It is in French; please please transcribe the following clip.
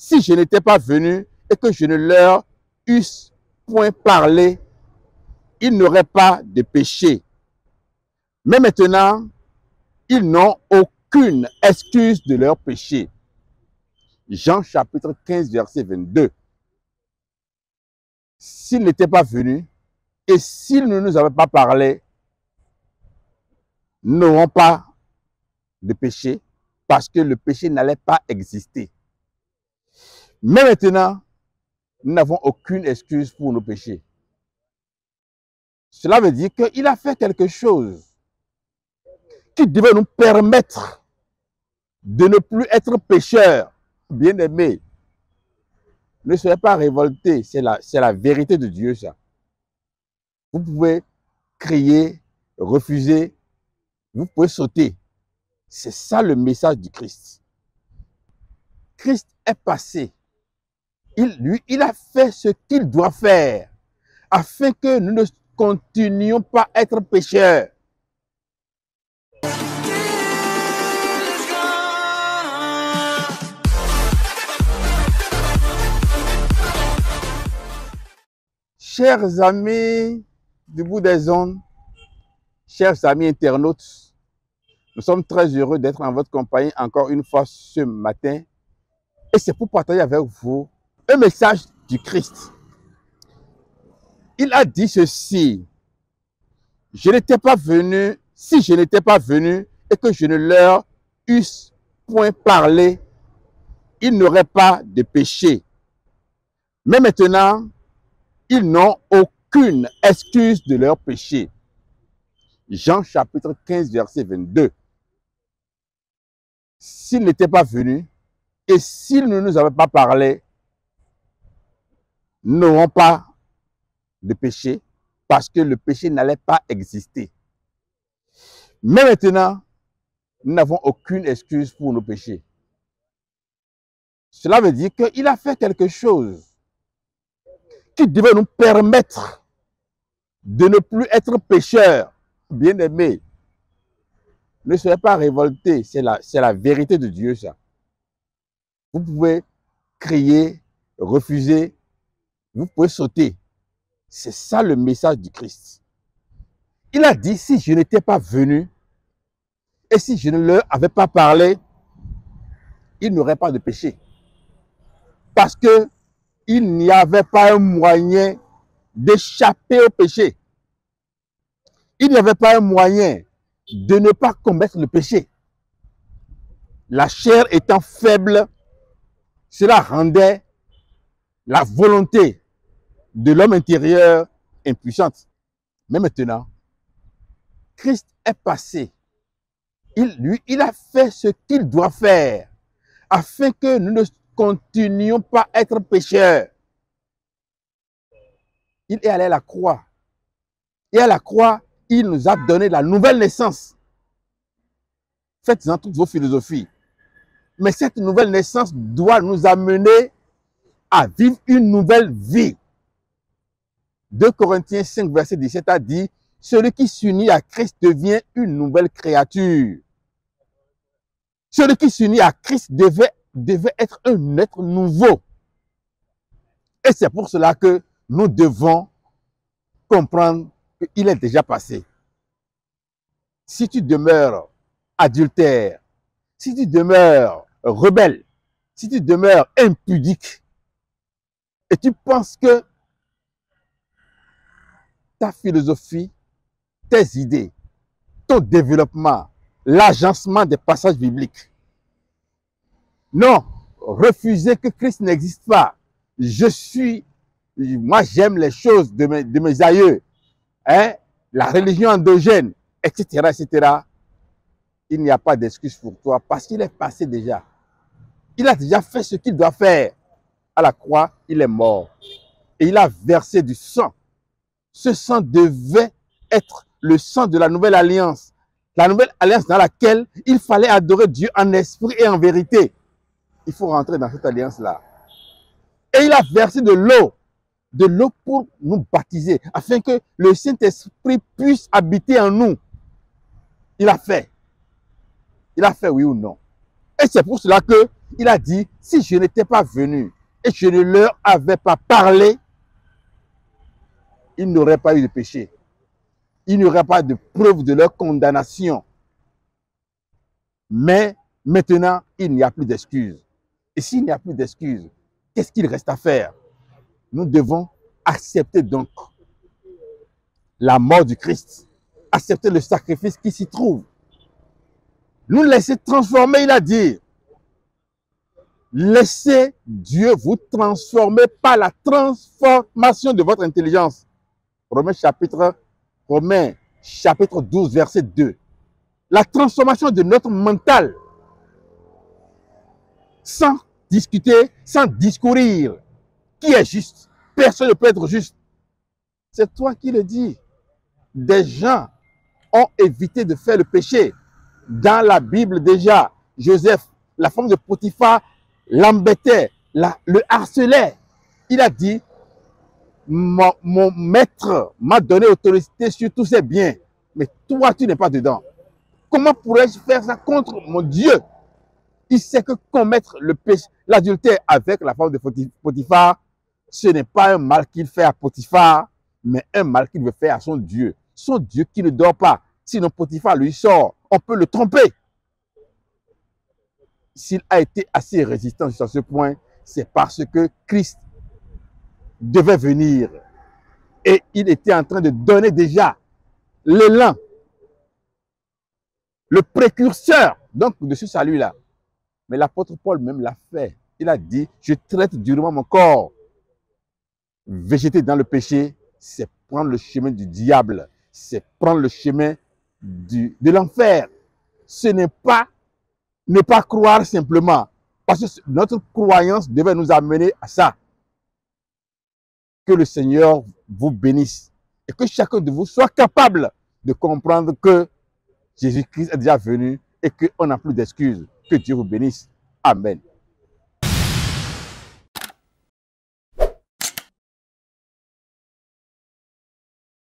si je n'étais pas venu et que je ne leur eusse point parlé, ils n'auraient pas de péché. Mais maintenant, ils n'ont aucune excuse de leur péché. Jean chapitre 15, verset 22. S'ils n'étaient pas venus et s'ils ne nous avaient pas parlé, nous n'aurons pas de péché parce que le péché n'allait pas exister. Mais maintenant, nous n'avons aucune excuse pour nos péchés. Cela veut dire qu'il a fait quelque chose qui devait nous permettre de ne plus être pécheurs. Bien-aimés, ne soyez pas révoltés, c'est la vérité de Dieu, ça. Vous pouvez crier, refuser, vous pouvez sauter. C'est ça le message du Christ. Christ est passé. Il a fait ce qu'il doit faire afin que nous ne continuions pas à être pécheurs. Chers amis du bout des ondes, chers amis internautes, nous sommes très heureux d'être en votre compagnie encore une fois ce matin. Et c'est pour partager avec vous un message du Christ. Il a dit ceci: je n'étais pas venu, si je n'étais pas venu et que je ne leur eusse point parlé, ils n'auraient pas de péché. Mais maintenant, ils n'ont aucune excuse de leur péché. Jean chapitre 15, verset 22. S'ils n'étaient pas venus et s'ils ne nous avaient pas parlé, nous n'aurons pas de péché parce que le péché n'allait pas exister. Mais maintenant, nous n'avons aucune excuse pour nos péchés. Cela veut dire qu'il a fait quelque chose qui devait nous permettre de ne plus être pécheurs. Bien-aimés, ne soyez pas révoltés, c'est la vérité de Dieu, ça. Vous pouvez crier, refuser, vous pouvez sauter. C'est ça le message du Christ. Il a dit, si je n'étais pas venu et si je ne leur avais pas parlé, ils n'auraient pas de péché. Parce qu'il n'y avait pas un moyen d'échapper au péché. Il n'y avait pas un moyen de ne pas commettre le péché. La chair étant faible, cela rendait la volonté de l'homme intérieur impuissante. Mais maintenant, Christ est passé. Il a fait ce qu'il doit faire afin que nous ne continuions pas à être pécheurs. Il est allé à la croix. Et à la croix, il nous a donné la nouvelle naissance. Faites-en toutes vos philosophies. Mais cette nouvelle naissance doit nous amener à vivre une nouvelle vie. 2 Corinthiens 5, verset 17 a dit, celui qui s'unit à Christ devient une nouvelle créature. Celui qui s'unit à Christ devait être un être nouveau. Et c'est pour cela que nous devons comprendre qu'il est déjà passé. Si tu demeures adultère, si tu demeures rebelle, si tu demeures impudique, et tu penses que ta philosophie, tes idées, ton développement, l'agencement des passages bibliques. Non, refuser que Christ n'existe pas. Moi j'aime les choses de mes aïeux, hein, la religion endogène, etc., etc. Il n'y a pas d'excuse pour toi parce qu'il est passé déjà. Il a déjà fait ce qu'il doit faire. À la croix, il est mort. Et il a versé du sang. Ce sang devait être le sang de la nouvelle alliance. La nouvelle alliance dans laquelle il fallait adorer Dieu en esprit et en vérité. Il faut rentrer dans cette alliance-là. Et il a versé de l'eau pour nous baptiser, afin que le Saint-Esprit puisse habiter en nous. Il a fait. Il a fait oui ou non. Et c'est pour cela que Il a dit, si je n'étais pas venu et je ne leur avais pas parlé, il n'aurait pas eu de péché. Il n'y aurait pas de preuve de leur condamnation. Mais maintenant, il n'y a plus d'excuses. Et s'il n'y a plus d'excuses, qu'est-ce qu'il reste à faire? Nous devons accepter donc la mort du Christ, accepter le sacrifice qui s'y trouve. Nous laisser transformer, il a dit. Laissez Dieu vous transformer par la transformation de votre intelligence. Romains chapitre 12, verset 2. La transformation de notre mental. Sans discuter, sans discourir. Qui est juste? Personne ne peut être juste. C'est toi qui le dis. Des gens ont évité de faire le péché. Dans la Bible déjà, Joseph, la femme de Potiphar, l'embêtait, le harcelait. Il a dit, mon maître m'a donné autorité sur tous ses biens, mais toi, tu n'es pas dedans. Comment pourrais-je faire ça contre mon Dieu? Il sait que commettre le péché, l'adultère avec la femme de Potiphar, ce n'est pas un mal qu'il fait à Potiphar, mais un mal qu'il veut faire à son Dieu. Son Dieu qui ne dort pas. Sinon Potiphar lui sort, on peut le tromper. S'il a été assez résistant jusqu'à ce point, c'est parce que Christ devait venir. Et il était en train de donner déjà l'élan, le précurseur donc de ce salut-là. Mais l'apôtre Paul même l'a fait. Il a dit, je traite durement mon corps. Végéter dans le péché, c'est prendre le chemin du diable. C'est prendre le chemin de l'enfer. Ce n'est pas ne pas croire simplement. Parce que notre croyance devait nous amener à ça. Que le Seigneur vous bénisse. Et que chacun de vous soit capable de comprendre que Jésus-Christ est déjà venu et qu'on n'a plus d'excuses. Que Dieu vous bénisse. Amen.